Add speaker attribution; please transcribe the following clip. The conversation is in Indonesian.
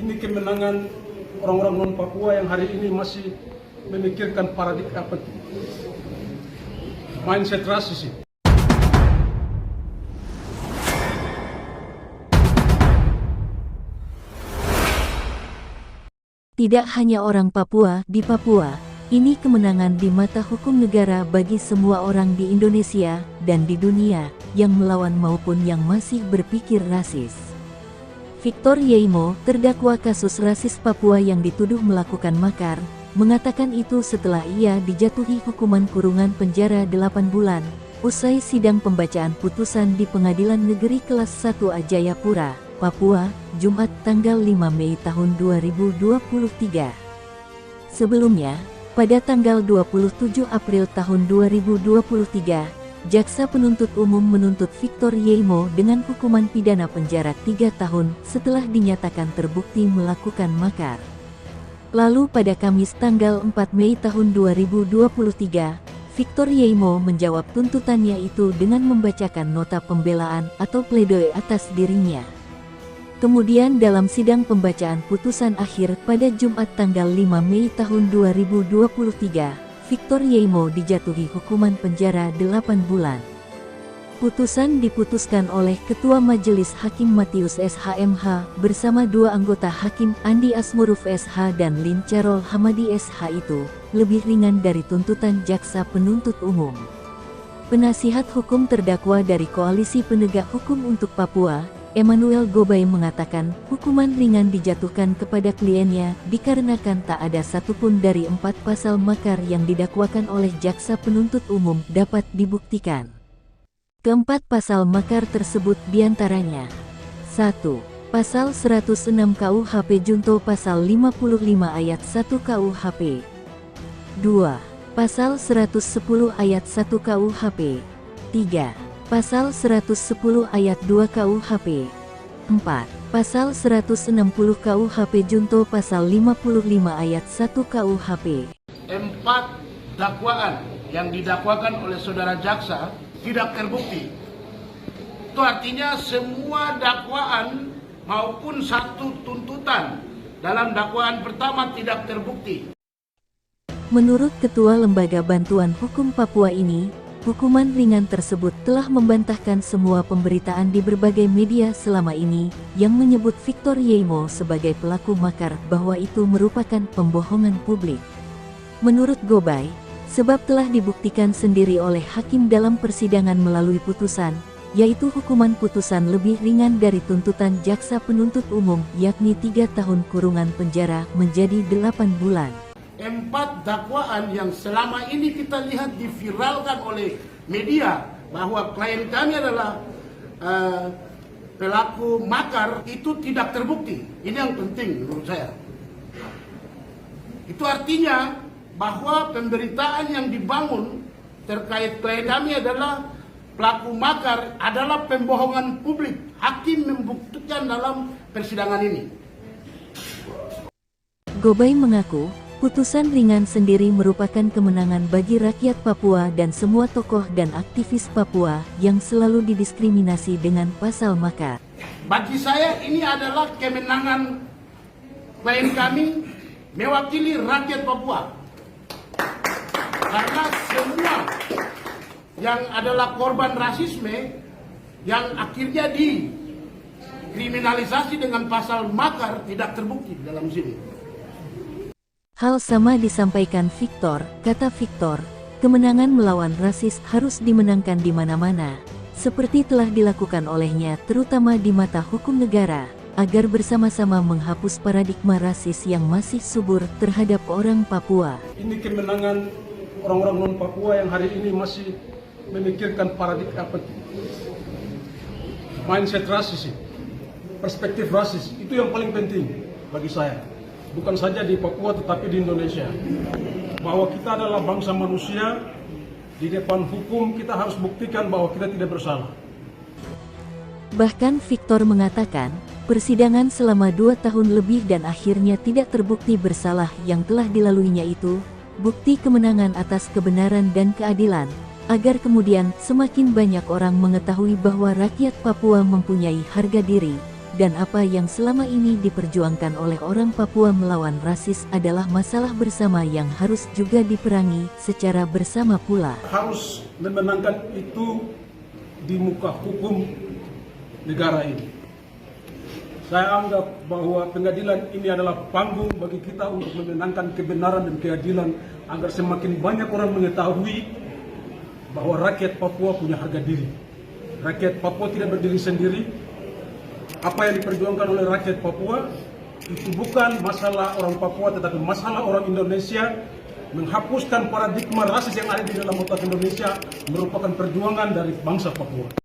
Speaker 1: Ini kemenangan orang-orang non-Papua yang hari ini masih memikirkan paradigma apa itu? Mindset rasis.
Speaker 2: Tidak hanya orang Papua di Papua, ini kemenangan di mata hukum negara bagi semua orang di Indonesia dan di dunia yang melawan maupun yang masih berpikir rasis. Victor Yeimo, terdakwa kasus rasis Papua yang dituduh melakukan makar, mengatakan itu setelah ia dijatuhi hukuman kurungan penjara 8 bulan, usai sidang pembacaan putusan di Pengadilan Negeri Kelas 1 Jayapura, Papua, Jumat tanggal 5 Mei tahun 2023. Sebelumnya, pada tanggal 27 April tahun 2023, Jaksa Penuntut Umum menuntut Victor Yeimo dengan hukuman pidana penjara 3 tahun setelah dinyatakan terbukti melakukan makar. Lalu pada Kamis tanggal 4 Mei tahun 2023, Victor Yeimo menjawab tuntutannya itu dengan membacakan nota pembelaan atau pledoi atas dirinya. Kemudian dalam sidang pembacaan putusan akhir pada Jumat tanggal 5 Mei tahun 2023, Victor Yeimo dijatuhi hukuman penjara 8 bulan. Putusan diputuskan oleh Ketua Majelis Hakim Matius SHMH bersama 2 anggota Hakim Andi Asmuruf SH dan Lin Carol Hamadi SH itu lebih ringan dari tuntutan Jaksa Penuntut Umum. Penasihat hukum terdakwa dari Koalisi Penegak Hukum untuk Papua, Emmanuel Gobay mengatakan hukuman ringan dijatuhkan kepada kliennya dikarenakan tak ada satupun dari 4 pasal makar yang didakwakan oleh Jaksa Penuntut Umum dapat dibuktikan. Keempat pasal makar tersebut diantaranya 1. Pasal 106 KUHP junto pasal 55 ayat 1 KUHP 2. Pasal 110 ayat 1 KUHP 3. Pasal 110 ayat 2 KUHP 4. Pasal 160 KUHP junto pasal 55 ayat 1 KUHP.
Speaker 3: 4 dakwaan yang didakwakan oleh saudara jaksa tidak terbukti. Itu artinya semua dakwaan maupun satu tuntutan dalam dakwaan pertama tidak terbukti.
Speaker 2: Menurut Ketua Lembaga Bantuan Hukum Papua ini, hukuman ringan tersebut telah membantahkan semua pemberitaan di berbagai media selama ini yang menyebut Victor Yeimo sebagai pelaku makar bahwa itu merupakan pembohongan publik. Menurut Gobay, sebab telah dibuktikan sendiri oleh hakim dalam persidangan melalui putusan, yaitu hukuman putusan lebih ringan dari tuntutan Jaksa Penuntut Umum yakni 3 tahun kurungan penjara menjadi 8 bulan.
Speaker 3: 4 dakwaan yang selama ini kita lihat diviralkan oleh media bahwa klien kami adalah pelaku makar itu tidak terbukti. Ini yang penting menurut saya. Itu artinya bahwa pemberitaan yang dibangun terkait klien kami adalah pelaku makar adalah pembohongan publik. Hakim membuktikan dalam persidangan ini.
Speaker 2: Gobay mengaku putusan ringan sendiri merupakan kemenangan bagi rakyat Papua dan semua tokoh dan aktivis Papua yang selalu didiskriminasi dengan pasal makar.
Speaker 3: Bagi saya ini adalah kemenangan klien kami mewakili rakyat Papua. Karena semua yang adalah korban rasisme yang akhirnya dikriminalisasi dengan pasal makar tidak terbukti dalam sini.
Speaker 2: Hal sama disampaikan Victor, kata Victor, kemenangan melawan rasis harus dimenangkan di mana-mana, seperti telah dilakukan olehnya terutama di mata hukum negara, agar bersama-sama menghapus paradigma rasis yang masih subur terhadap orang Papua.
Speaker 1: Ini kemenangan orang-orang non-Papua yang hari ini masih memikirkan paradigma apa itu? Mindset rasis, perspektif rasis, itu yang paling penting bagi saya. Bukan saja di Papua tetapi di Indonesia. Bahwa kita adalah bangsa manusia, di depan hukum kita harus buktikan bahwa kita tidak bersalah.
Speaker 2: Bahkan Victor mengatakan, persidangan selama 2 tahun lebih dan akhirnya tidak terbukti bersalah yang telah dilaluinya itu, bukti kemenangan atas kebenaran dan keadilan, agar kemudian semakin banyak orang mengetahui bahwa rakyat Papua mempunyai harga diri, dan apa yang selama ini diperjuangkan oleh orang Papua melawan rasis adalah masalah bersama yang harus juga diperangi secara bersama pula.
Speaker 1: Harus memenangkan itu di muka hukum negara ini. Saya anggap bahwa pengadilan ini adalah panggung bagi kita untuk memenangkan kebenaran dan keadilan agar semakin banyak orang mengetahui bahwa rakyat Papua punya harga diri. Rakyat Papua tidak berdiri sendiri. Apa yang diperjuangkan oleh rakyat Papua itu bukan masalah orang Papua tetapi masalah orang Indonesia. Menghapuskan paradigma rasis yang ada di dalam otak Indonesia merupakan perjuangan dari bangsa Papua.